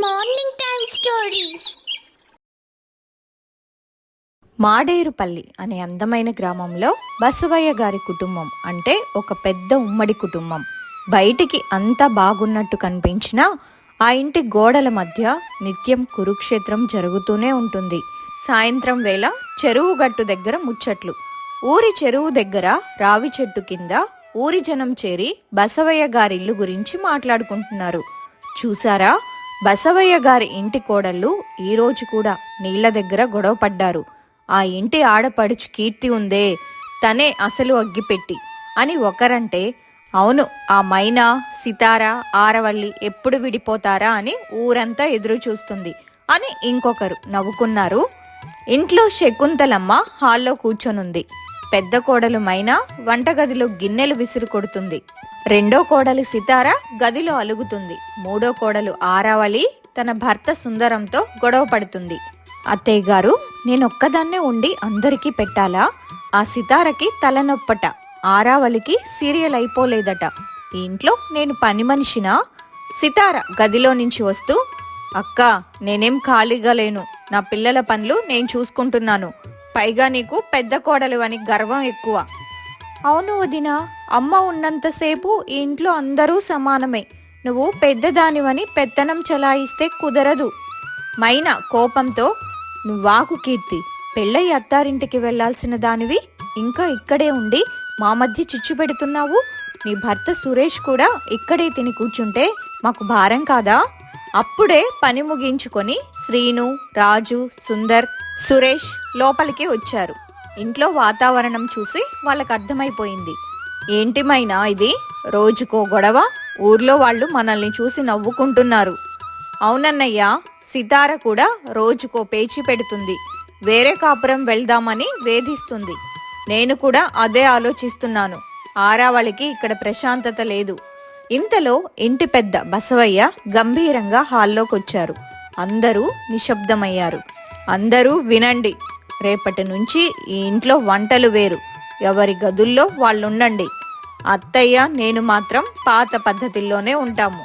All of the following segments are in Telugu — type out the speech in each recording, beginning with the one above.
Morning time stories. మాడేరుపల్లి అనే అందమైన గ్రామంలో బసవయ్య గారి కుటుంబం అంటే ఒక పెద్ద ఉమ్మడి కుటుంబం. బయటికి అంతా బాగున్నట్టు కనిపించినా ఆ ఇంటి గోడల మధ్య నిత్యం కురుక్షేత్రం జరుగుతూనే ఉంటుంది. సాయంత్రం వేళ చెరువు గట్టు దగ్గర ముచ్చట్లు. ఊరి చెరువు దగ్గర రావి చెట్టు కింద ఊరి జనం చేరి బసవయ్య గారి ఇల్లు గురించి మాట్లాడుకుంటున్నారు. చూసారా, బసవయ్య గారి ఇంటి కోడళ్ళు ఈరోజు కూడా నీళ్ల దగ్గర గొడవ పడ్డారు. ఆ ఇంటి ఆడపడుచు కీర్తి ఉందే, తనే అసలు అగ్గిపెట్టి అని ఒకరంటే, అవును ఆ మైనా సితార ఆరవల్లి ఎప్పుడు విడిపోతారా అని ఊరంతా ఎదురు చూస్తుంది అని ఇంకొకరు నవ్వుకున్నారు. ఇంట్లో శకుంతలమ్మ హాల్లో కూర్చొనుంది. పెద్ద కోడలు మైనా వంటగదిలో గిన్నెలు విసిరు కొడుతుంది. రెండో కోడలు సితార గదిలో అలుగుతుంది. మూడో కోడలు ఆరావళి తన భర్త సుందరంతో గొడవ పడుతుంది. అత్తయ్య గారు, నేనొక్కదాన్నే ఉండి అందరికీ పెట్టాలా? ఆ సితారకి తలనొప్పట, ఆరావళికి సీరియల్ అయిపోలేదట. ఈ ఇంట్లో నేను పని మనిషినా? సితార గదిలో నుంచి వస్తూ, అక్క నేనేం ఖాళీగా లేను, నా పిల్లల పనులు నేను చూసుకుంటున్నాను. పైగా నీకు పెద్ద కోడలు అని గర్వం ఎక్కువ. అవును వదినా, అమ్మ ఉన్నంతసేపు ఈ ఇంట్లో అందరూ సమానమే. నువ్వు పెద్దదానివని పెత్తనం చలాయిస్తే కుదరదు. మైనా కోపంతో, నువ్వాకు కీర్తి, పెళ్ళై అత్తారింటికి వెళ్లాల్సిన దానివి ఇంకా ఇక్కడే ఉండి మా మధ్య చిచ్చు పెడుతున్నావు. నీ భర్త సురేష్ కూడా ఇక్కడే తిని కూర్చుంటే మాకు భారం కాదా? అప్పుడే పని ముగించుకొని శ్రీను, రాజు, సుందర్, సురేష్ లోపలికి వచ్చారు. ఇంట్లో వాతావరణం చూసి వాళ్ళకు అర్థమైపోయింది. ఏంటి మైనా ఇది, రోజుకో గొడవ, ఊర్లో వాళ్ళు మనల్ని చూసి నవ్వుకుంటున్నారు. అవునన్నయ్యా, సితార కూడా రోజుకో పేచి పెడుతుంది, వేరే కాపురం వెళ్దామని వేధిస్తుంది. నేను కూడా అదే ఆలోచిస్తున్నాను. ఆరావళికి ఇక్కడ ప్రశాంతత లేదు. ఇంతలో ఇంటి పెద్ద బసవయ్య గంభీరంగా హాల్లోకొచ్చారు. అందరూ నిశ్శబ్దమయ్యారు. అందరూ వినండి, రేపటి నుంచి ఈ ఇంట్లో వంటలు వేరు, ఎవరి గదుల్లో వాళ్ళుండండి. అత్తయ్య నేను మాత్రం పాత పద్ధతిలోనే ఉంటాము.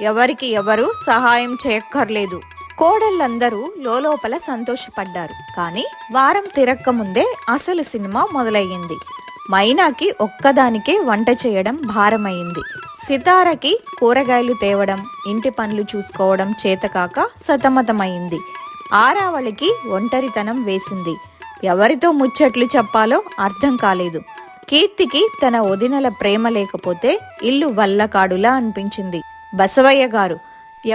ఎవరికి ఎవరు సహాయం చేయక్కర్లేదు. కోడళ్ళందరూ లోపల సంతోషపడ్డారు. కానీ వారం తిరక్క ముందే అసలు సినిమా మొదలయ్యింది. మైనాకి ఒక్కదానికే వంట చేయడం భారమైంది. సితారకి కూరగాయలు తేవడం, ఇంటి పనులు చూసుకోవడం చేతకాక సతమతమైంది. ఆరావళికి ఒంటరితనం వేసింది. ఎవరితో ముచ్చట్లు చెప్పాలో అర్థం కాలేదు. కీర్తికి తన వదినల ప్రేమ లేకపోతే ఇల్లు వల్లకాడులా అనిపించింది. బసవయ్య గారు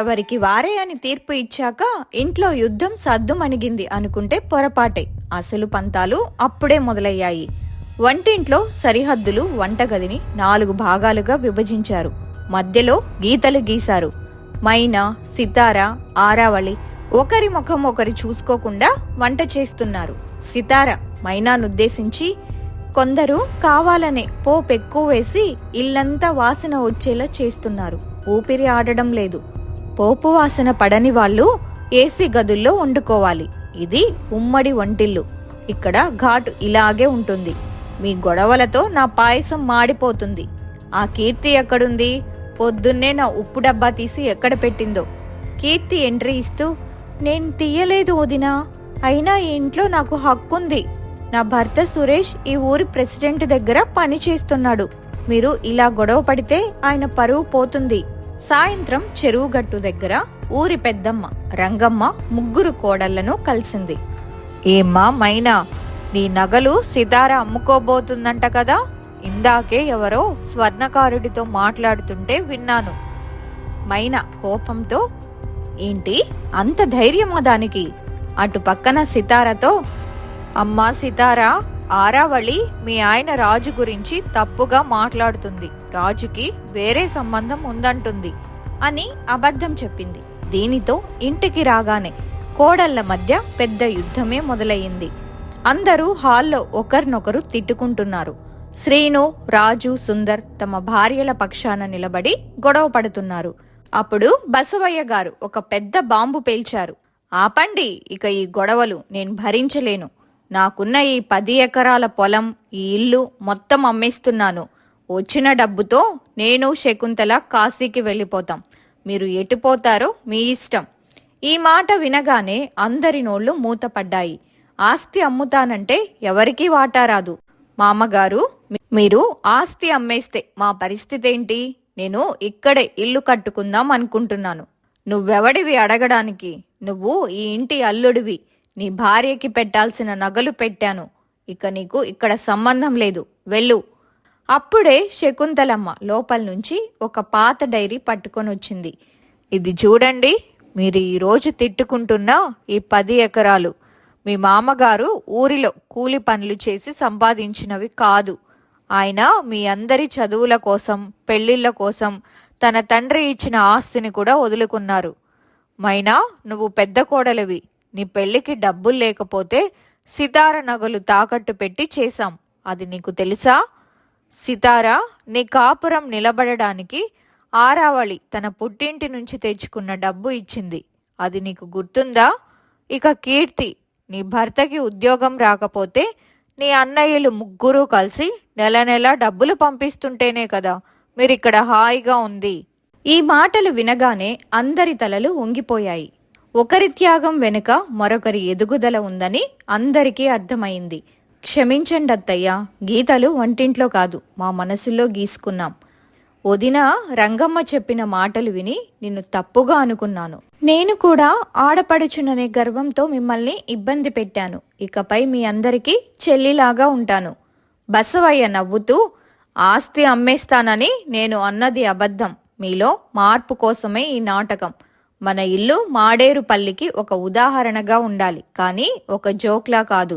ఎవరికి వారే అని తీర్పు ఇచ్చాక ఇంట్లో యుద్ధం సద్దుమణిగింది అనుకుంటే పొరపాటే. అసలు పంతాలు అప్పుడే మొదలయ్యాయి. వంటింట్లో సరిహద్దులు వంటగదిని 4 భాగాలుగా విభజించారు. మధ్యలో గీతలు గీశారు. మైనా, సితార, ఆరావళి ఒకరి ముఖం ఒకరు చూసుకోకుండా వంట చేస్తున్నారు. సితార మైనానుద్దేశించి, కొందరు కావాలనే పోపెక్కువ వేసి ఇల్లంతా వాసన వచ్చేలా చేస్తున్నారు, ఊపిరి ఆడడం లేదు. పోపు వాసన పడని వాళ్ళు ఏసీ గదుల్లో వండుకోవాలి. ఇది ఉమ్మడి వంటిల్లు. ఇక్కడ ఘాటు ఇలాగే ఉంటుంది. మీ గొడవలతో నా పాయసం మాడిపోతుంది. ఆ కీర్తి ఎక్కడుంది? పొద్దున్నే నా ఉప్పు డబ్బా తీసి ఎక్కడ పెట్టిందో. కీర్తి ఎంట్రీ ఇస్తూ, నేను తీయలేదు వదినా, అయినా ఈ ఇంట్లో నాకు హక్కుంది. నా భర్త సురేష్ ఈ ఊరి ప్రెసిడెంట్ దగ్గర పని చేస్తున్నాడు. మీరు ఇలా గొడవ పడితే ఆయన పరువు పోతుంది. సాయంత్రం చెరువు గట్టు దగ్గర ఊరి పెద్దమ్మ రంగమ్మ 3 కోడళ్లను కలిసింది. ఏమ్మా మైనా, నీ నగలు సితార అమ్ముకోబోతుందంట కదా? ఇందాకే ఎవరో స్వర్ణకారుడితో మాట్లాడుతుంటే విన్నాను. మైనా కోపంతో, ఏంటి అంత ధైర్యమా దానికి? అటు పక్కన సితారతో, అమ్మా సితార, ఆరావళి మీ ఆయన రాజు గురించి తప్పుగా మాట్లాడుతుంది, రాజుకి వేరే సంబంధం ఉందంటుంది అని అబద్ధం చెప్పింది. దీనితో ఇంటికి రాగానే కోడళ్ల మధ్య పెద్ద యుద్ధమే మొదలయ్యింది. అందరూ హాల్లో ఒకరినొకరు తిట్టుకుంటున్నారు. శ్రీను, రాజు, సుందర్ తమ భార్యల పక్షాన నిలబడి గొడవ పడుతున్నారు. అప్పుడు బసవయ్య గారు ఒక పెద్ద బాంబు పేల్చారు. ఆపండి ఇక ఈ గొడవలు, నేను భరించలేను. నాకున్న ఈ 10 ఎకరాల పొలం, ఈ ఇల్లు మొత్తం అమ్మేస్తున్నాను. వచ్చిన డబ్బుతో నేను శకుంతల కాశీకి వెళ్ళిపోతాం. మీరు ఎటుపోతారో మీ ఇష్టం. ఈ మాట వినగానే అందరి నోళ్లు మూతపడ్డాయి. ఆస్తి అమ్ముతానంటే ఎవరికీ వాటా రాదు. మామగారు, మీరు ఆస్తి అమ్మేస్తే మా పరిస్థితి ఏంటి? నేను ఇక్కడే ఇల్లు కట్టుకుందాం అనుకుంటున్నాను. నువ్వెవడివి అడగడానికి? నువ్వు ఈ ఇంటి అల్లుడివి. నీ భార్యకి పెట్టాల్సిన నగలు పెట్టాను. ఇక నీకు ఇక్కడ సంబంధం లేదు, వెళ్ళు. అప్పుడే శకుంతలమ్మ లోపల నుంచి ఒక పాత డైరీ పట్టుకొని వచ్చింది. ఇది చూడండి, మీరు ఈరోజు తిట్టుకుంటున్న ఈ 10 ఎకరాలు మీ మామగారు ఊరిలో కూలి పనులు చేసి సంపాదించినవి కాదు. ఆయన మీ అందరి చదువుల కోసం, పెళ్లిళ్ల కోసం తన తండ్రి ఇచ్చిన ఆస్తిని కూడా వదులుకున్నారు. మైనా, నువ్వు పెద్ద కోడలివి. నీ పెళ్లికి డబ్బులు లేకపోతే సితార నగలు తాకట్టు పెట్టి చేశాం. అది నీకు తెలుసా? సితార నీ కాపురం నిలబడడానికి ఆరావళి తన పుట్టింటి నుంచి తెచ్చుకున్న డబ్బు ఇచ్చింది. అది నీకు గుర్తుందా? ఇక కీర్తి, నీ భర్తకి ఉద్యోగం రాకపోతే నీ అన్నయ్యలు ముగ్గురు కలిసి నెల నెల డబ్బులు పంపిస్తుంటేనే కదా మీరిక్కడ హాయిగా ఉంది. ఈ మాటలు వినగానే అందరి తలలు వంగిపోయాయి. ఒకరి త్యాగం వెనుక మరొకరి ఎదుగుదల ఉందని అందరికీ అర్థమైంది. క్షమించండి అత్తయ్య, గీతలు వంటింట్లో కాదు, మా మనసులో గీసుకున్నాం. వదిన రంగమ్మ చెప్పిన మాటలు విని నిన్ను తప్పుగా అనుకున్నాను. నేను కూడా ఆడపడుచుననే గర్వంతో మిమ్మల్ని ఇబ్బంది పెట్టాను. ఇకపై మీ అందరికీ చెల్లిలాగా ఉంటాను. బసవయ్య నవ్వుతూ, ఆస్తి అమ్మేస్తానని నేను అన్నది అబద్ధం. మీలో మార్పు కోసమే ఈ నాటకం. మన ఇల్లు మాడేరుపల్లికి ఒక ఉదాహరణగా ఉండాలి, కానీ ఒక జోక్లా కాదు.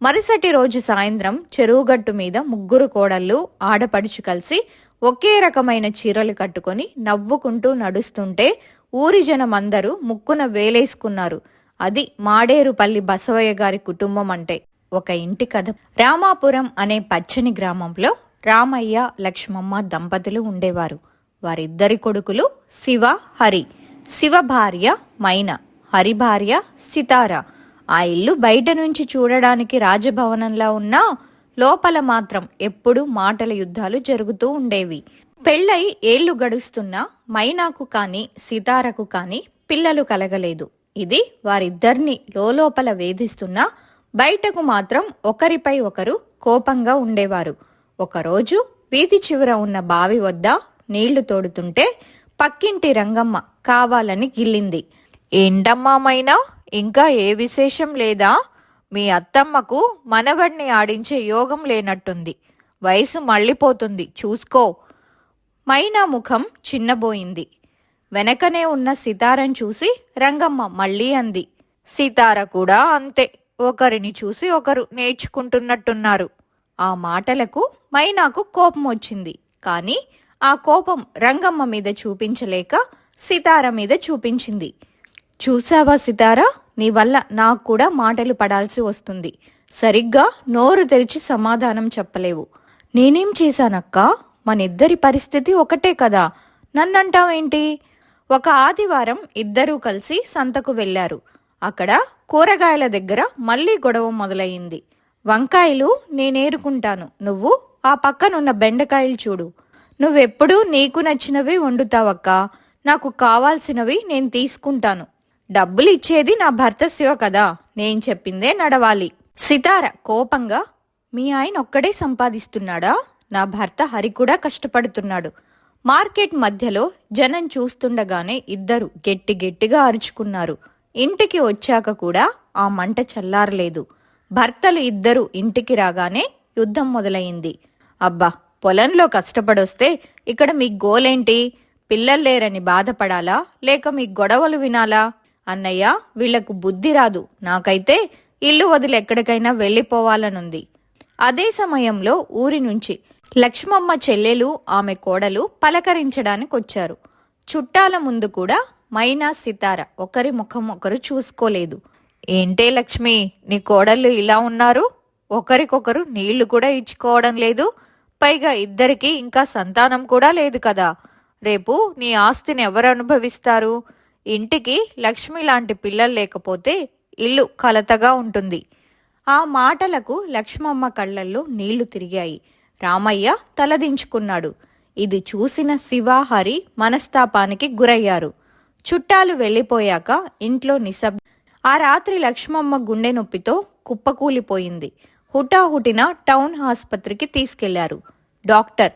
మరుసటి రోజు సాయంత్రం చెరువుగట్టు మీద ముగ్గురు కోడళ్ళు ఆడపడుచు కలిసి ఒకే రకమైన చీరలు కట్టుకొని నవ్వుకుంటూ నడుస్తుంటే ఊరి జనమందరూ ముక్కున వేలేసుకున్నారు. అది మాడేరుపల్లి బసవయ్య గారి కుటుంబం అంటే. ఒక ఇంటి కథ. రామాపురం అనే పచ్చని గ్రామంలో రామయ్య, లక్ష్మమ్మ దంపతులు ఉండేవారు. వారిద్దరి కొడుకులు శివ, హరి. శివ భార్య మైనా, హరి భార్య సితార. ఆ ఇల్లు బయట నుంచి చూడడానికి రాజభవనంలా ఉన్నా లోపల మాత్రం ఎప్పుడూ మాటల యుద్ధాలు జరుగుతూ ఉండేవి. పెళ్ళై ఏళ్లు గడుస్తున్నా మైనాకు కాని సితారకు కాని పిల్లలు కలగలేదు. ఇది వారిద్దరిని లోపల వేధిస్తున్నా బయటకు మాత్రం ఒకరిపై ఒకరు కోపంగా ఉండేవారు. ఒకరోజు వీధి చివర ఉన్న బావి వద్ద నీళ్లు తోడుతుంటే పక్కింటి రంగమ్మ కావాలని గిల్లింది. ఏంటమ్మా మైనా, ఇంకా ఏ విశేషం లేదా? మీ అత్తమ్మకు మనవడిని ఆడించే యోగం లేనట్టుంది. వయసు మళ్ళీపోతుంది, చూసుకో. మైనా ముఖం చిన్నబోయింది. వెనకనే ఉన్న సితారం చూసి రంగమ్మ మళ్ళీ అంది. సితార కూడా అంతే, ఒకరిని చూసి ఒకరు నేర్చుకుంటున్నట్టున్నారు. ఆ మాటలకు మైనాకు కోపం వచ్చింది. కానీ ఆ కోపం రంగమ్మ మీద చూపించలేక సితార మీద చూపించింది. చూసావా సితారా, నీ వల్ల నాకు కూడా మాటలు పడాల్సి వస్తుంది. సరిగ్గా నోరు తెరిచి సమాధానం చెప్పలేవు. నేనేం చేశానక్కా? మనిద్దరి పరిస్థితి ఒకటే కదా, నన్నంటావేంటి? ఒక ఆదివారం ఇద్దరూ కలిసి సంతకు వెళ్లారు. అక్కడ కూరగాయల దగ్గర మళ్లీ గొడవ మొదలయ్యింది. వంకాయలు నేనేరుకుంటాను, నువ్వు ఆ పక్కనున్న బెండకాయలు చూడు. నువ్వెప్పుడూ నీకు నచ్చినవి వండుతావక్కా, నాకు కావాల్సినవి నేను తీసుకుంటాను. డబ్బులు ఇచ్చేది నా భర్త శివ కదా, నేను చెప్పిందే నడవాలి. సితార కోపంగా, మీ ఆయన ఒక్కడే సంపాదిస్తున్నాడా? నా భర్త హరి కూడా కష్టపడుతున్నాడు. మార్కెట్ మధ్యలో జనం చూస్తుండగానే ఇద్దరు గట్టిగా అరుచుకున్నారు. ఇంటికి వచ్చాక కూడా ఆ మంట చల్లారలేదు. భర్తలు ఇద్దరు ఇంటికి రాగానే యుద్ధం మొదలైంది. అబ్బా, పొలంలో కష్టపడొస్తే ఇక్కడ మీ గోలేంటి? పిల్లల్లేరని బాధపడాలా, లేక మీ గొడవలు వినాలా? అన్నయ్య, వీళ్లకు బుద్ధి రాదు. నాకైతే ఇల్లు వదిలి ఎక్కడికైనా వెళ్లిపోవాలనుంది. అదే సమయంలో ఊరి నుంచి లక్ష్మమ్మ చెల్లెలు, ఆమె కోడలు పలకరించడానికొచ్చారు. చుట్టాల ముందు కూడా మైనా, సితార ఒకరి ముఖం ఒకరు చూసుకోలేదు. ఏంటే లక్ష్మి, నీ కోడళ్ళు ఇలా ఉన్నారు? ఒకరికొకరు నీళ్లు కూడా ఇచ్చుకోవడం లేదు. పైగా ఇద్దరికి ఇంకా సంతానం కూడా లేదు కదా. రేపు నీ ఆస్తిని ఎవరు అనుభవిస్తారు? ఇంటికి లక్ష్మి లాంటి పిల్లలు లేకపోతే ఇల్లు కలతగా ఉంటుంది. ఆ మాటలకు లక్ష్మమ్మ కళ్ళల్లో నీళ్లు తిరిగాయి. రామయ్య తలదించుకున్నాడు. ఇది చూసిన శివ, హరి మనస్తాపానికి గురయ్యారు. చుట్టాలు వెళ్ళిపోయాక ఇంట్లో నిశ్శబ్దం. ఆ రాత్రి లక్ష్మమ్మ గుండె నొప్పితో కుప్పకూలిపోయింది. హుటాహుటిన టౌన్ ఆసుపత్రికి తీసుకెళ్లారు. డాక్టర్,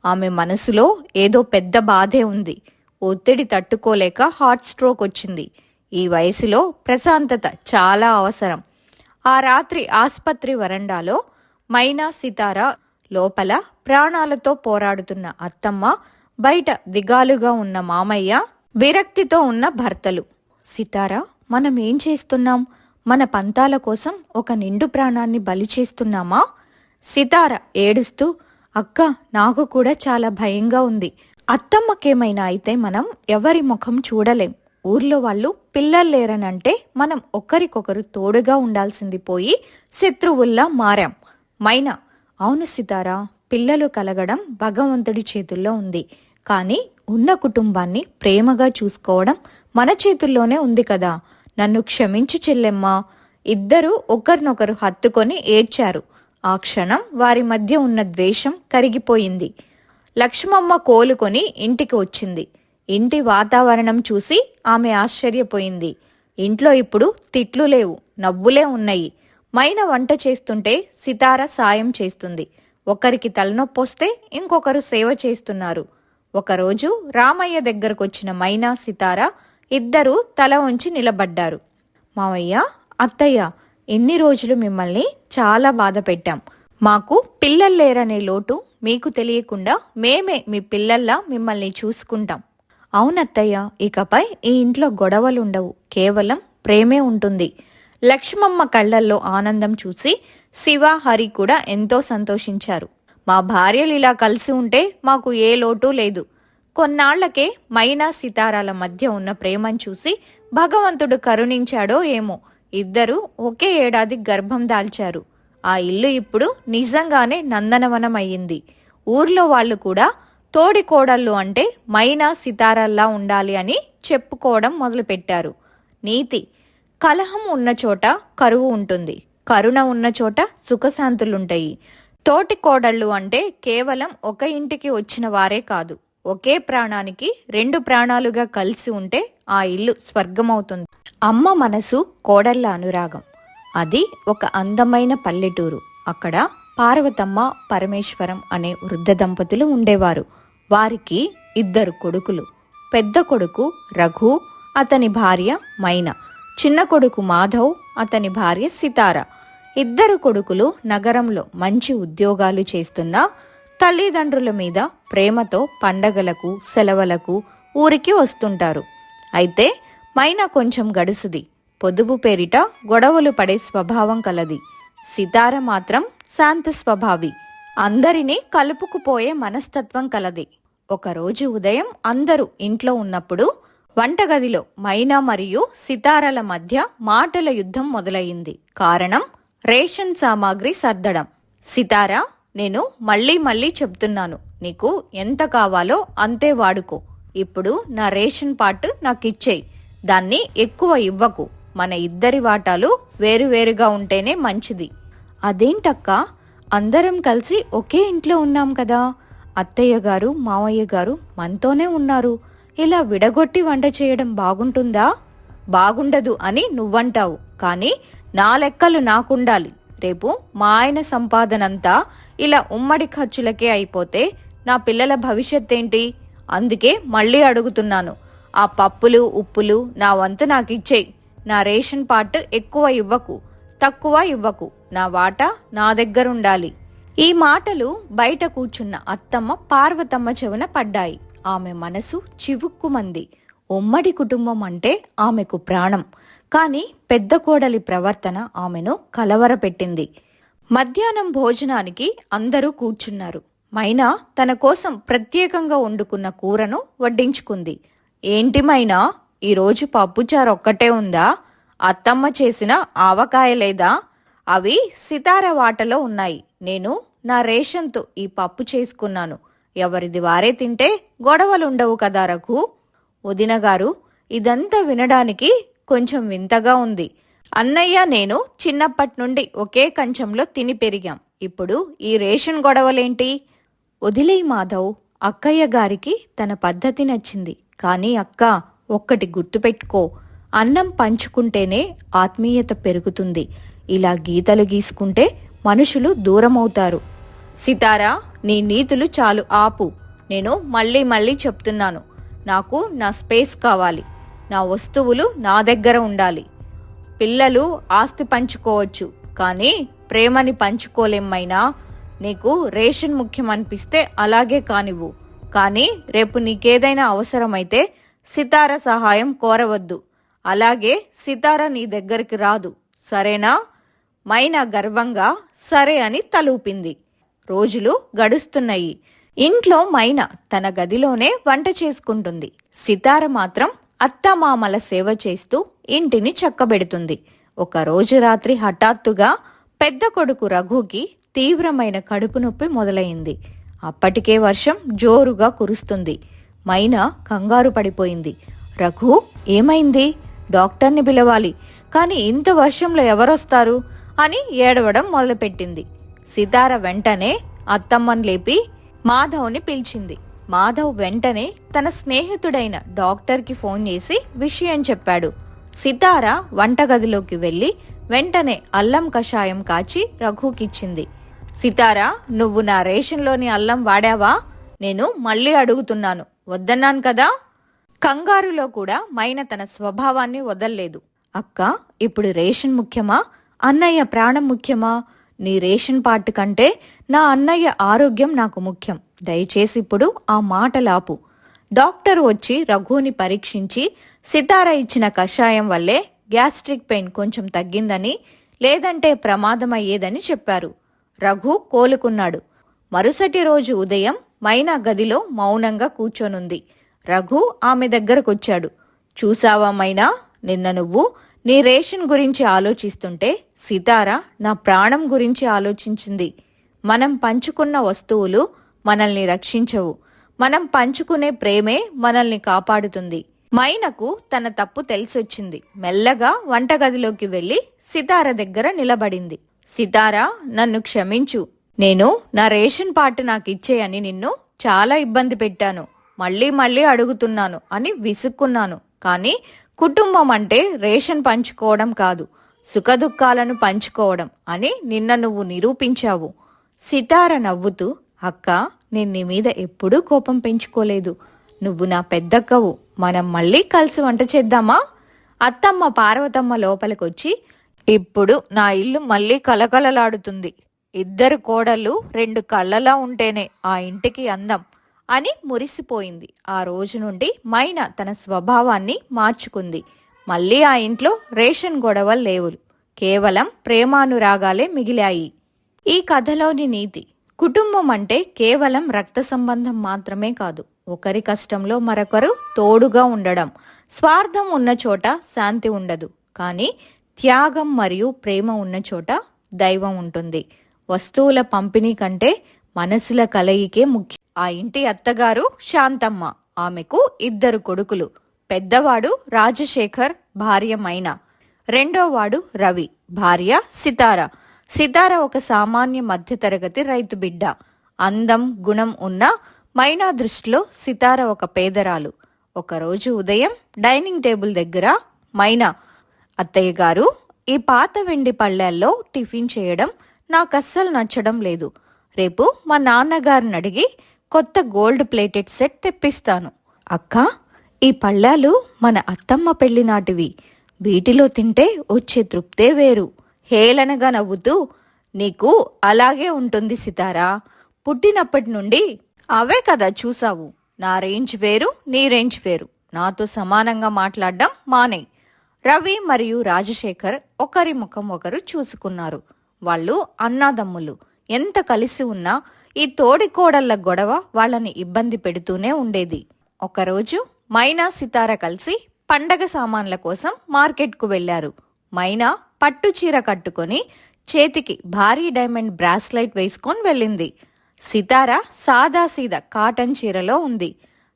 ఆమె మనసులో ఏదో పెద్ద బాధే ఉంది. ఒత్తిడి తట్టుకోలేక హార్ట్ స్ట్రోక్ వచ్చింది. ఈ వయసులో ప్రశాంతత చాలా అవసరం. ఆ రాత్రి ఆసుపత్రి వరండాలో మైనా సితారా, లోపల ప్రాణాలతో పోరాడుతున్న అత్తమ్మ, బయట దిగాలుగా ఉన్న మామయ్య, విరక్తితో ఉన్న భర్తలు. సితారా, మనం ఏం చేస్తున్నాం? మన పంతాల కోసం ఒక నిండు ప్రాణాన్ని బలి చేస్తున్నామా? సితార ఏడుస్తూ, అక్క, నాకు కూడా చాలా భయంగా ఉంది. అత్తమ్మకేమైనా అయితే మనం ఎవరి ముఖం చూడలేం. ఊర్లో వాళ్ళు పిల్లలు లేరనంటే మనం ఒకరికొకరు తోడుగా ఉండాల్సింది పోయి శత్రువుల్లా మారాం. మైనా, అవును సితారా, పిల్లలు కలగడం భగవంతుడి చేతుల్లో ఉంది. కానీ ఉన్న కుటుంబాన్ని ప్రేమగా చూసుకోవడం మన చేతుల్లోనే ఉంది కదా. నన్ను క్షమించు చెల్లెమ్మా. ఇద్దరూ ఒకరినొకరు హత్తుకొని ఏడ్చారు. ఆ క్షణం వారి మధ్య ఉన్న ద్వేషం కరిగిపోయింది. లక్ష్మమ్మ కోలుకొని ఇంటికి వచ్చింది. ఇంటి వాతావరణం చూసి ఆమె ఆశ్చర్యపోయింది. ఇంట్లో ఇప్పుడు తిట్లు లేవు, నవ్వులే ఉన్నాయి. మైన వంట చేస్తుంటే సితార సాయం చేస్తుంది. ఒకరికి తలనొప్పొస్తే ఇంకొకరు సేవ చేస్తున్నారు. ఒకరోజు రామయ్య దగ్గరకొచ్చిన మైనా, సితార ఇద్దరూ తల వంచి నిలబడ్డారు. మావయ్య, అత్తయ్య, ఎన్ని రోజులు మిమ్మల్ని చాలా బాధ పెట్టాం. మాకు పిల్లల్లేరనే లోటు మీకు తెలియకుండా మేమే మీ పిల్లల్లా మిమ్మల్ని చూసుకుంటాం. అవునత్తయ్య, ఇకపై ఈ ఇంట్లో గొడవలుండవు, కేవలం ప్రేమే ఉంటుంది. లక్ష్మమ్మ కళ్లల్లో ఆనందం చూసి శివ, హరి కూడా ఎంతో సంతోషించారు. మా భార్యలు ఇలా కలిసి ఉంటే మాకు ఏ లోటు లేదు. కొన్నాళ్లకే మైనా, సితారాల మధ్య ఉన్న ప్రేమను చూసి భగవంతుడు కరుణించాడో ఏమో, ఇద్దరూ ఒకే ఏడాది గర్భం దాల్చారు. ఆ ఇల్లు ఇప్పుడు నిజంగానే నందనవనం అయ్యింది. ఊర్లో వాళ్ళు కూడా తోడి కోడళ్ళు అంటే మైనా, సితారల్లా ఉండాలి అని చెప్పుకోవడం మొదలుపెట్టారు. నీతి: కలహం ఉన్న చోట కరువు ఉంటుంది, కరుణ ఉన్న చోట సుఖశాంతులుంటాయి. తోటి కోడళ్ళు అంటే కేవలం ఒక ఇంటికి వచ్చిన వారే కాదు, ఒకే ప్రాణానికి రెండు ప్రాణాలుగా కలిసి ఉంటే ఆ ఇల్లు స్వర్గమవుతుంది. అమ్మ మనసు, కోడళ్ళ అనురాగం. అది ఒక అందమైన పల్లెటూరు. అక్కడ పార్వతమ్మ, పరమేశ్వరం అనే వృద్ధ దంపతులు ఉండేవారు. వారికి ఇద్దరు కొడుకులు. పెద్ద కొడుకు రఘు, అతని భార్య మైనా. చిన్న కొడుకు మాధవ్, అతని భార్య సితార. ఇద్దరు కొడుకులు నగరంలో మంచి ఉద్యోగాలు చేస్తున్నా తల్లిదండ్రుల మీద ప్రేమతో పండగలకు, సెలవులకు ఊరికి వస్తుంటారు. అయితే మైనా కొంచెం గడుసుది. పొదుపు పేరిట గొడవలు పడే స్వభావం కలది. సితార మాత్రం శాంత స్వభావి, అందరినీ కలుపుకుపోయే మనస్తత్వం కలది. ఒకరోజు ఉదయం అందరూ ఇంట్లో ఉన్నప్పుడు వంటగదిలో మైనా మరియు సితారల మధ్య మాటల యుద్ధం మొదలయ్యింది. కారణం రేషన్ సామాగ్రి సర్దడం. సితారా, నేను మళ్ళీ మళ్ళీ చెప్తున్నాను, నీకు ఎంత కావాలో అంతే వాడుకో. ఇప్పుడు నా రేషన్ పార్ట్ నాకిచ్చేయి, దాన్ని ఎక్కువ ఇవ్వకు. మన ఇద్దరి వాటాలు వేరువేరుగా ఉంటేనే మంచిది. అదేంటక్కా, అందరం కలిసి ఒకే ఇంట్లో ఉన్నాం కదా. అత్తయ్య గారు, మావయ్య గారు మనతోనే ఉన్నారు. ఇలా విడగొట్టి వంట చేయడం బాగుంటుందా? బాగుండదు అని నువ్వంటావు, కానీ నా లెక్కలు నాకుండాలి. రేపు మా ఆయన సంపాదనంతా ఇలా ఉమ్మడి ఖర్చులకే అయిపోతే నా పిల్లల భవిష్యత్ ఏంటి? అందుకే మళ్ళీ అడుగుతున్నాను, ఆ పప్పులు, ఉప్పులు నా వంతు నాకిచ్చేయి. నా రేషన్ పార్ట్ ఎక్కువ ఇవ్వకు, తక్కువ ఇవ్వకు. నా వాటా నా దగ్గరుండాలి. ఈ మాటలు బయట కూర్చున్న అత్తమ్మ పార్వతమ్మ చెవున పడ్డాయి. ఆమె మనసు చివుక్కుమంది. ఉమ్మడి కుటుంబం అంటే ఆమెకు ప్రాణం. కానీ పెద్ద కోడలి ప్రవర్తన ఆమెను కలవరపెట్టింది. మధ్యాహ్నం భోజనానికి అందరూ కూర్చున్నారు. మైనా తన కోసం ప్రత్యేకంగా వండుకున్న కూరను వడ్డించుకుంది. ఏంటి మైనా, ఈరోజు పప్పుచారు ఒక్కటే ఉందా? అత్తమ్మ చేసిన ఆవకాయ లేదా? అవి సితార వాటలో ఉన్నాయి. నేను నా రేషన్తో ఈ పప్పు చేసుకున్నాను. ఎవరిది వారే తింటే గొడవలుండవు కదా రఘు. వదినగారు, ఇదంతా వినడానికి కొంచెం వింతగా ఉంది. అన్నయ్య నేను చిన్నప్పటి నుండి ఒకే కంచంలో తిని పెరిగాం. ఇప్పుడు ఈ రేషన్ గొడవలేంటి? వదిలేయ్ మాధవ్, అక్కయ్య గారికి తన పద్ధతి నచ్చింది. కానీ అక్క, ఒక్కటి గుర్తుపెట్టుకో, అన్నం పంచుకుంటేనే ఆత్మీయత పెరుగుతుంది. ఇలా గీతలు గీసుకుంటే మనుషులు దూరమవుతారు. సితారా, నీ నీతులు చాలు ఆపు. నేను మళ్ళీ మళ్ళీ చెప్తున్నాను, నాకు నా స్పేస్ కావాలి. నా వస్తువులు నా దగ్గర ఉండాలి. పిల్లలు ఆస్తి పంచుకోవచ్చు, కానీ ప్రేమని పంచుకోలేమైనా. నీకు రేషన్ ముఖ్యం అనిపిస్తే అలాగే కానివ్వు, కానీ రేపు నీకేదైనా అవసరమైతే సితార సహాయం కోరవద్దు. అలాగే సితార నీ దగ్గరికి రాదు, సరేనా? మైనా గర్వంగా సరే అని తలూపింది. రోజులు గడుస్తున్నాయి. ఇంట్లో మైనా తన గదిలోనే వంట చేసుకుంటుంది. సితార మాత్రం అత్తమామల సేవ చేస్తూ ఇంటిని చక్కబెడుతుంది. ఒకరోజు రాత్రి హఠాత్తుగా పెద్ద కొడుకు రఘుకి తీవ్రమైన కడుపు నొప్పి మొదలైంది. అప్పటికే వర్షం జోరుగా కురుస్తుంది. మైనా కంగారు పడిపోయింది. రఘు, ఏమైంది? డాక్టర్ని పిలవాలి, కానీ ఇంత వర్షంలో ఎవరొస్తారు అని ఏడవడం మొదలుపెట్టింది. సితార వెంటనే అత్తమ్మని లేపి మాధవ్ని పిలిచింది. మాధవ్ వెంటనే తన స్నేహితుడైన డాక్టర్కి ఫోన్ చేసి విషయం చెప్పాడు. సితార వంటగదిలోకి వెళ్లి వెంటనే అల్లం కషాయం కాచి రఘుకిచ్చింది. సితారా, నువ్వు నా రేషన్లోని అల్లం వాడావా? నేను మళ్ళీ అడుగుతున్నాను, వద్దన్నాను కదా? కంగారులో కూడా మైనా తన స్వభావాన్ని వదల్లేదు. అక్క, ఇప్పుడు రేషన్ ముఖ్యమా, అన్నయ్య ప్రాణం ముఖ్యమా? నీ రేషన్ పార్ట్ కంటే నా అన్నయ్య ఆరోగ్యం నాకు ముఖ్యం. దయచేసి ఇప్పుడు ఆ మాటలాపు. డాక్టర్ వచ్చి రఘుని పరీక్షించి సితార ఇచ్చిన కషాయం వల్లే గ్యాస్ట్రిక్ పెయిన్ కొంచెం తగ్గిందని, లేదంటే ప్రమాదమయ్యేదని చెప్పారు. రఘు కోలుకున్నాడు. మరుసటి రోజు ఉదయం మైనా గదిలో మౌనంగా కూర్చొనుంది. రఘు ఆమె దగ్గరకొచ్చాడు. చూసావా మైనా, నిన్న నువ్వు నీ రేషన్ గురించి ఆలోచిస్తుంటే సితార నా ప్రాణం గురించి ఆలోచించింది. మనం పంచుకున్న వస్తువులు మనల్ని రక్షించవు, మనం పంచుకునే ప్రేమే మనల్ని కాపాడుతుంది. మైనకు తన తప్పు తెలిసొచ్చింది. మెల్లగా వంటగదిలోకి వెళ్లి సితార దగ్గర నిలబడింది. సితారా, నన్ను క్షమించు. నేను నా రేషన్ పార్ట్ నాకిచ్చేయని నిన్ను చాలా ఇబ్బంది పెట్టాను. మళ్ళీ మళ్ళీ అడుగుతున్నాను అని విసుక్కున్నాను. కానీ కుటుంబం అంటే రేషన్ పంచుకోవడం కాదు, సుఖదుఖాలను పంచుకోవడం అని నిన్న నువ్వు నిరూపించావు. సితార నవ్వుతూ, అక్క, నేను నీ మీద ఎప్పుడూ కోపం పెంచుకోలేదు. నువ్వు నా పెద్దక్కవు. మనం మళ్ళీ కలిసి వంట చేద్దామా? అత్తమ్మ పార్వతమ్మ లోపలికొచ్చి, ఇప్పుడు నా ఇల్లు మళ్ళీ కలకలలాడుతుంది. ఇద్దరు కోడళ్ళు రెండు కళ్ళలా ఉంటేనే ఆ ఇంటికి అందం అని మురిసిపోయింది. ఆ రోజు నుండి మైనా తన స్వభావాన్ని మార్చుకుంది. మళ్ళీ ఆ ఇంట్లో రేషన్ గొడవలు లేవు, కేవలం ప్రేమానురాగాలే మిగిలాయి. ఈ కథలోని నీతి: కుటుంబం అంటే కేవలం రక్త సంబంధం మాత్రమే కాదు, ఒకరి కష్టంలో మరొకరు తోడుగా ఉండడం. స్వార్థం ఉన్న చోట శాంతి ఉండదు, కానీ త్యాగం మరియు ప్రేమ ఉన్న చోట దైవం ఉంటుంది. వస్తువుల పంపిణీ కంటే మనసుల కలయికే ముఖ్యం. ఆ ఇంటి అత్తగారు శాంతమ్మ. ఆమెకు ఇద్దరు కొడుకులు. పెద్దవాడు రాజశేఖర్, భార్య మైనా. రెండోవాడు రవి, భార్య సితార. సితార ఒక సామాన్య మధ్యతరగతి రైతు బిడ్డ. అందం, గుణం ఉన్న మైనా దృష్టిలో సితార ఒక పేదరాలు. ఒకరోజు ఉదయం డైనింగ్ టేబుల్ దగ్గర మైనా, అత్తయ్య గారు, ఈ పాత వెండి పళ్ళెల్లో టిఫిన్ చేయడం నాకస్సలు నచ్చడం లేదు. రేపు మా నాన్నగారిని అడిగి కొత్త గోల్డ్ ప్లేటెడ్ సెట్ తెప్పిస్తాను. అక్క, ఈ పళ్ళాలు మన అత్తమ్మ పెళ్లి నాటివి. వీటిలో తింటే వచ్చే తృప్తే వేరు. హేళనగా నవ్వుతూ, నీకు అలాగే ఉంటుంది సితారా. పుట్టినప్పటి నుండి అవే కదా చూసావు. నా రేంజ్ వేరు, నీ రేంజ్ వేరు. నాతో సమానంగా మాట్లాడడం మానే. రవి మరియు రాజశేఖర్ ఒకరి ముఖం ఒకరు చూసుకున్నారు. వాళ్ళు అన్నాదమ్ములు. ఎంత కలిసి ఉన్నా ఈ తోడికోడళ్ల గొడవ వాళ్ళని ఇబ్బంది పెడుతూనే ఉండేది. ఒకరోజు మైనా, సితార కలిసి పండగ సామాన్ల కోసం మార్కెట్కు వెళ్లారు. మైనా పట్టు చీర కట్టుకొని చేతికి భారీ డైమండ్ బ్రాస్లైట్ వేసుకొని వెళ్ళింది. సితార సాదాసీదా కాటన్ చీరలో ఉంది.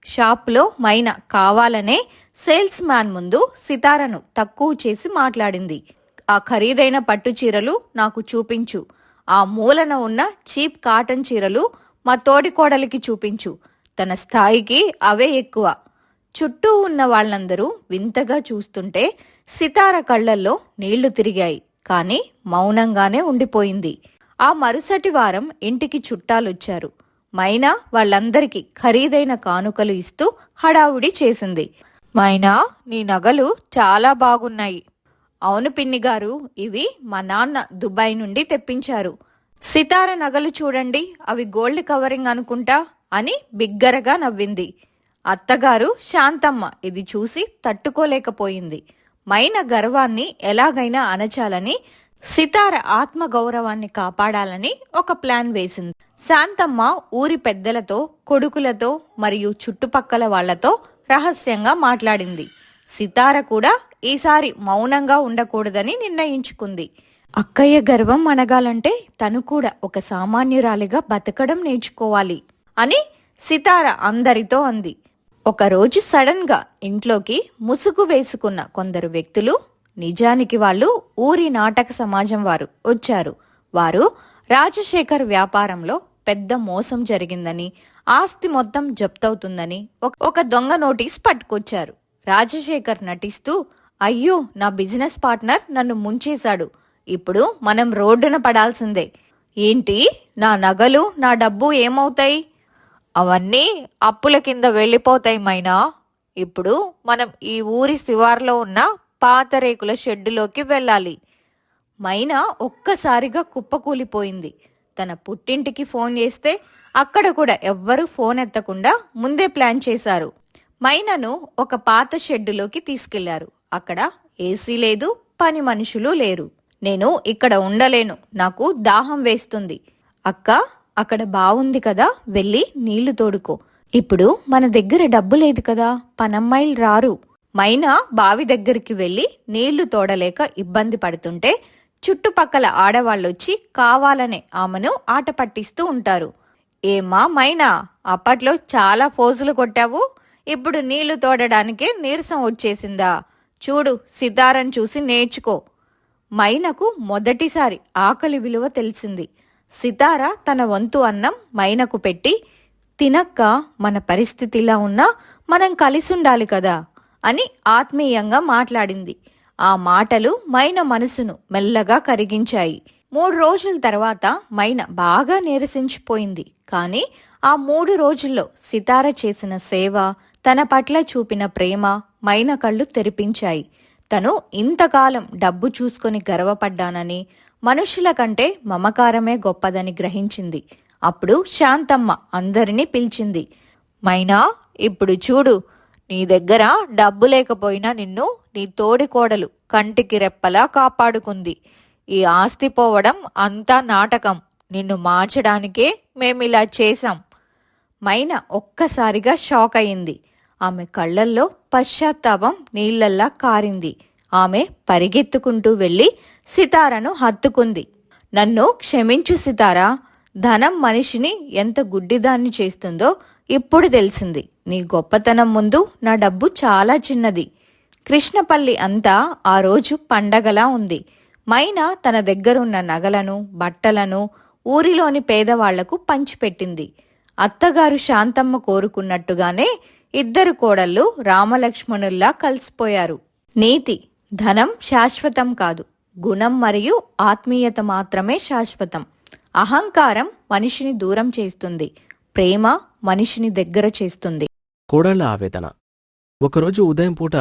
షాప్లో మైనా కావాలనే సేల్స్ మ్యాన్ ముందు సితారను తక్కువ చేసి మాట్లాడింది. ఆ ఖరీదైన పట్టు చీరలు నాకు చూపించు. ఆ మూలన ఉన్న చీప్ కాటన్ చీరలు మా తోడికోడలికి చూపించు. తన స్థాయికి అవే ఎక్కువ. చుట్టూ ఉన్న వాళ్ళందరూ వింతగా చూస్తుంటే సితార కళ్ళల్లో నీళ్లు తిరిగాయి, కాని మౌనంగానే ఉండిపోయింది. ఆ మరుసటి వారం ఇంటికి చుట్టాలొచ్చారు. మైనా వాళ్ళందరికీ ఖరీదైన కానుకలు ఇస్తూ హడావుడి చేసింది. మైనా, నీ నగలు చాలా బాగున్నాయి. అవును పిన్నిగారు, ఇవి మా నాన్న దుబాయ్ నుండి తెప్పించారు. సితార నగలు చూడండి, అవి గోల్డ్ కవరింగ్ అనుకుంటా అని బిగ్గరగా నవ్వింది. అత్తగారు శాంతమ్మ ఇది చూసి తట్టుకోలేకపోయింది. మైనా గర్వాన్ని ఎలాగైనా అణచాలని, సితార ఆత్మగౌరవాన్ని కాపాడాలని ఒక ప్లాన్ వేసింది. శాంతమ్మ ఊరి పెద్దలతో, కొడుకులతో మరియు చుట్టుపక్కల వాళ్లతో రహస్యంగా మాట్లాడింది. సితార కూడా ఈసారి మౌనంగా ఉండకూడదని నిర్ణయించుకుంది. అక్కయ్య గర్వం అణగాలంటే తను కూడా ఒక సామాన్యురాలిగా బతకడం నేర్చుకోవాలి అని సితార అందరితో అంది. ఒకరోజు సడన్ గా ఇంట్లోకి ముసుగు వేసుకున్న కొందరు వ్యక్తులు, నిజానికి వాళ్ళు ఊరి నాటక సమాజం వారు వచ్చారు. వారు రాజశేఖర్ వ్యాపారంలో పెద్ద మోసం జరిగిందని, ఆస్తి మొత్తం జప్తవుతుందని ఒక దొంగ నోటీస్ పట్టుకొచ్చారు. రాజశేఖర్ నటిస్తూ, అయ్యో నా బిజినెస్ పార్ట్నర్ నన్ను ముంచేశాడు, ఇప్పుడు మనం రోడ్డున పడాల్సిందే. ఏంటి, నా నగలు నా డబ్బు ఏమవుతాయి? అవన్నీ అప్పుల కింద వెళ్ళిపోతాయి మైనా. ఇప్పుడు మనం ఈ ఊరి శివార్లో ఉన్న పాత రేకుల షెడ్డులోకి వెళ్ళాలి. మైనా ఒక్కసారిగా కుప్పకూలిపోయింది. తన పుట్టింటికి ఫోన్ చేస్తే అక్కడ కూడా ఎవ్వరూ ఫోన్ ఎత్తకుండా ముందే ప్లాన్ చేశారు. మైనాను ఒక పాత షెడ్డులోకి తీసుకెళ్లారు. అక్కడ ఏసీ లేదు, పని మనుషులు లేరు. నేను ఇక్కడ ఉండలేను, నాకు దాహం వేస్తుంది. అక్క, అక్కడ బావుంది కదా, వెళ్ళి నీళ్లు తోడుకో. ఇప్పుడు మన దగ్గర డబ్బు లేదు కదా, పనమ్మాయిలు రారు. మైనా బావి దగ్గరికి వెళ్లి నీళ్లు తోడలేక ఇబ్బంది పడుతుంటే చుట్టుపక్కల ఆడవాళ్ళొచ్చి కావాలనే ఆమెను ఆట పట్టిస్తూ ఉంటారు. ఏమా మైనా, అప్పట్లో చాలా ఫోజులు కొట్టావు, ఇప్పుడు నీళ్లు తోడడానికే నీరసం వచ్చేసిందా? చూడు, సితారను చూసి నేర్చుకో. మైనకు మొదటిసారి ఆకలి విలువ తెలిసింది. సితార తన వంతు అన్నం మైనకు పెట్టి, తినక్క, మన పరిస్థితిలా ఉన్నా మనం కలిసుండాలి కదా అని ఆత్మీయంగా మాట్లాడింది. ఆ మాటలు మైన మనసును మెల్లగా కరిగించాయి. 3 రోజుల తర్వాత మైన బాగా నీరసించిపోయింది. కాని ఆ 3 రోజుల్లో సితార చేసిన సేవ, తన పట్ల చూపిన ప్రేమ మైన కళ్ళు తెరిపించాయి. తను ఇంతకాలం డబ్బు చూసుకొని గర్వపడ్డానని, మనుషుల కంటే మమకారమే గొప్పదని గ్రహించింది. అప్పుడు శాంతమ్మ అందరినీ పిలిచింది. మైనా, ఇప్పుడు చూడు, నీ దగ్గర డబ్బు లేకపోయినా నిన్ను నీ తోడికోడలు కంటికి రెప్పలా కాపాడుకుంది. ఈ ఆస్తి పోవడం అంతా నాటకం, నిన్ను మార్చడానికే మేమిలా చేశాం. మైన ఒక్కసారిగా షాక్ అయింది. ఆమె కళ్ళల్లో పశ్చాత్తాపం నీళ్లల్లా కారింది. ఆమె పరిగెత్తుకుంటూ వెళ్లి సితారను హత్తుకుంది. నన్ను క్షమించు సితారా, ధనం మనిషిని ఎంత గుడ్డిదాన్ని చేస్తుందో ఇప్పుడు తెలిసింది. నీ గొప్పతనం ముందు నా డబ్బు చాలా చిన్నది. కృష్ణపల్లి అంతా ఆ రోజు పండగలా ఉంది. మైనా తన దగ్గరున్న నగలను, బట్టలను ఊరిలోని పేదవాళ్లకు పంచిపెట్టింది. అత్తగారు శాంతమ్మ కోరుకున్నట్టుగానే ఇద్దరు కోడళ్ళు రామలక్ష్మణుల్లా కలిసిపోయారు. నీతి: ధనం శాశ్వతం కాదు, గుణం మరియు ఆత్మీయత మాత్రమే శాశ్వతం. అహంకారం మనిషిని దూరం చేస్తుంది, ప్రేమ మనిషిని దగ్గర చేస్తుంది. కోడళ్ల ఆవేదన. ఒకరోజు ఉదయం పూట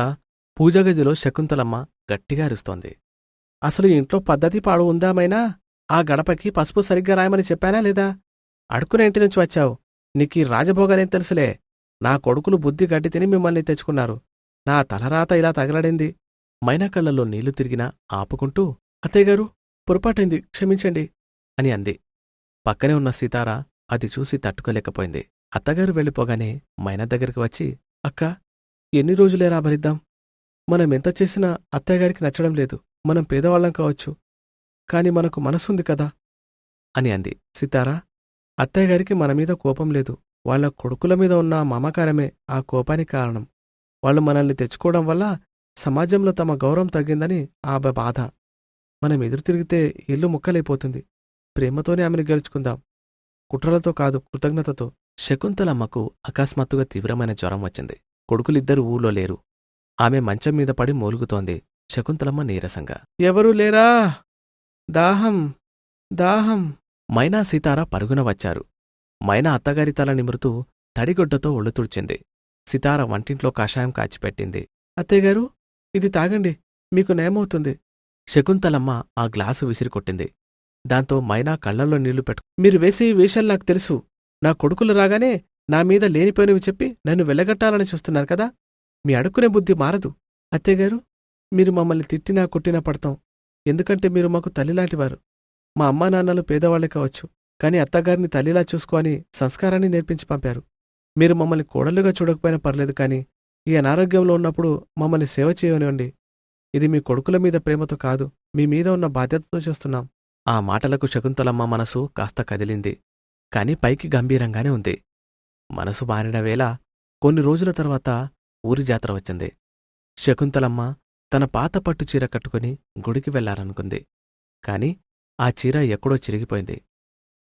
పూజగదిలో శకుంతలమ్మ గట్టిగా అరుస్తోంది. అసలు ఇంట్లో పద్ధతి పాడు ఉందామైనా? ఆ గడపకి పసుపు సరిగ్గా రాయమని చెప్పానా లేదా? అడుక్కునే ఇంటి నుంచి వచ్చావు, నీకీ రాజభోగాలేం తెలుసులే. నా కొడుకులు బుద్ధి గడ్డి తిని మిమ్మల్ని తెచ్చుకున్నారు. నా తలరాత ఇలా తగలడింది. మైనా కళ్ళల్లో నీళ్లు తిరిగినా ఆపుకుంటూ, అత్తయ్యగారు, పొరపాటైంది, క్షమించండి అని అంది. పక్కనే ఉన్న సీతార అది చూసి తట్టుకోలేకపోయింది. అత్తగారు వెళ్ళిపోగానే మైనా దగ్గరికి వచ్చి, అక్కా, ఎన్ని రోజులేరా భరిద్దాం? మనమెంత చేసినా అత్తయ్యగారికి నచ్చడం లేదు. మనం పేదవాళ్లం కావచ్చు, కాని మనకు మనసుంది కదా అని అంది. సీతారా, అత్తయ్యగారికి మనమీద కోపం లేదు. వాళ్ల కొడుకుల మీద ఉన్న మమకారమే ఆ కోపానికి కారణం. వాళ్ళు మనల్ని తెచ్చుకోవడం వల్ల సమాజంలో తమ గౌరవం తగ్గిందని ఆ బాధ. మనం ఎదురు తిరిగితే ఇల్లు ముక్కలైపోతుంది. ప్రేమతోనే ఆమెను గెలుచుకుందాం, కుట్రలతో కాదు, కృతజ్ఞతతో. శకుంతలమ్మకు అకస్మాత్తుగా తీవ్రమైన జ్వరం వచ్చింది. కొడుకులిద్దరూ ఊళ్ళో లేరు. ఆమె మంచం మీద పడి మూలుగుతోంది. శకుంతలమ్మ నీరసంగా, ఎవరూ లేరా? దాహం దాహం. మైనా సీతార పరుగున వచ్చారు. మైనా అత్తగారి తల నిమురుతూ తడిగొడ్డతో ఒళ్ళు తుడిచింది. సితార వంటింట్లో కషాయం కాచిపెట్టింది. అత్తయ్యగారు, ఇది తాగండి, మీకు నయమవుతుంది. శకుంతలమ్మ ఆ గ్లాసు విసిరికొట్టింది. దాంతో మైనా కళ్లల్లో నీళ్లు మీరు వేసే ఈ వేషాలు నాకు తెలుసు. నా కొడుకులు రాగానే నా మీద లేనిపోయినవి చెప్పి నన్ను వెళ్ళగట్టాలని చూస్తున్నారు కదా. మీ అడుక్కునే బుద్ధి మారదు. అత్తయ్యగారు, మీరు మమ్మల్ని తిట్టినా కొట్టినా పడతాం. ఎందుకంటే మీరు మాకు తల్లిలాంటివారు. మా అమ్మా నాన్నలు పేదవాళ్లే కావచ్చు, కాని అత్తగారిని తల్లిలా చూసుకోని సంస్కారాన్ని నేర్పించి పంపారు. మీరు మమ్మల్ని కోడలుగా చూడకపోయినా పర్లేదు, కాని ఈ అనారోగ్యంలో ఉన్నప్పుడు మమ్మల్ని సేవ చేయనివ్వండి. ఇది మీ కొడుకుల మీద ప్రేమతో కాదు, మీ మీద ఉన్న బాధ్యతతో చేస్తున్నాం. ఆ మాటలకు శకుంతలమ్మ మనసు కాస్త కదిలింది. కాని పైకి గంభీరంగానే ఉంది. మనసు మారిన వేళ కొన్ని రోజుల తర్వాత ఊరి జాతర వచ్చింది. శకుంతలమ్మ తన పాత పట్టు చీర కట్టుకుని గుడికి వెళ్లారనుకుంది. కాని ఆ చీర ఎక్కడో చిరిగిపోయింది.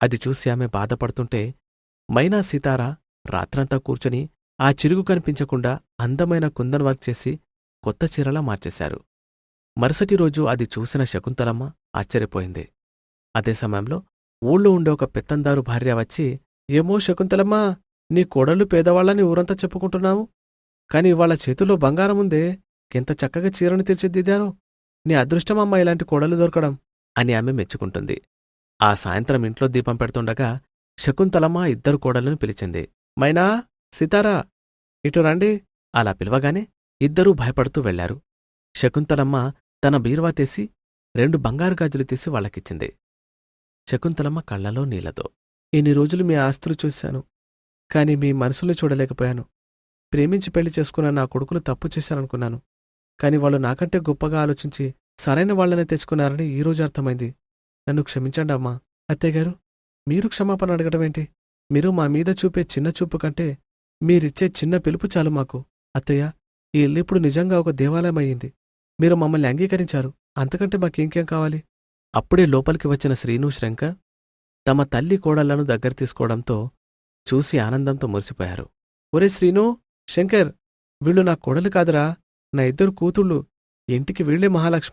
అది చూసి ఆమె బాధపడుతుంటే మైనా సీతార రాత్రంతా కూర్చుని ఆ చిరుగు కనిపించకుండా అందమైన కుందన్ వర్క్ చేసి కొత్త చీరలా మార్చేశారు. మరుసటి రోజు అది చూసిన శకుంతలమ్మ ఆశ్చర్యపోయింది. అదే సమయంలో ఊళ్ళో ఉండే ఒక పెత్తందారు భార్య వచ్చి, ఏమో శకుంతలమ్మా, నీ కోడళ్ళు పేదవాళ్ళని ఊరంతా చెప్పుకుంటున్నావు, కాని వాళ్ళ చేతుల్లో బంగారముందే, ఎంత చక్కగా చీరను తీర్చిదిద్దారో. నీ అదృష్టమమ్మా ఇలాంటి కోడలు దొరకడం అని ఆమె మెచ్చుకుంటుంది. ఆ సాయంత్రం ఇంట్లో దీపం పెడుతుండగా శకుంతలమ్మ ఇద్దరు కోడళ్లను పిలిచింది. మైనా, సితారా, ఇటు రండి. అలా పిలవగానే ఇద్దరూ భయపడుతూ వెళ్లారు. శకుంతలమ్మ తన బీరువా తీసి 2 బంగారు గాజులు తీసి వాళ్ళకిచ్చింది. శకుంతలమ్మ కళ్లలో నీళ్లతో, ఇన్ని రోజులు మీ ఆస్తులు చూశాను, కాని మీ మనసుల్ని చూడలేకపోయాను. ప్రేమించి పెళ్లి చేసుకున్న నా కొడుకులు తప్పు చేశారనుకున్నాను. కాని వాళ్ళు నాకంటే గొప్పగా ఆలోచించి సరైన వాళ్లనే తెచ్చుకున్నారని ఈరోజు అర్థమైంది. నన్ను క్షమించండి అమ్మా. అత్తయ్యగారు, మీరు క్షమాపణ అడగడమేంటి? మీరు మా మీద చూపే చిన్న చూపు కంటే మీరిచ్చే చిన్న పిలుపు చాలు మాకు. అత్తయ్య, ఈ ఇల్లిప్పుడు నిజంగా ఒక దేవాలయం అయ్యింది. మీరు మమ్మల్ని అంగీకరించారు, అంతకంటే మాకింకేం కావాలి? అప్పుడే లోపలికి వచ్చిన శ్రీను, శంకర్ తమ తల్లి కోడళ్లను దగ్గర తీసుకోవడంతో చూసి ఆనందంతో మురిసిపోయారు. ఒరే శ్రీను, శంకర్, వీళ్ళు నా కోడలు కాదురా, నా ఇద్దరు కూతుళ్ళు. ఇంటికి వీళ్లే మహాలక్ష్మి.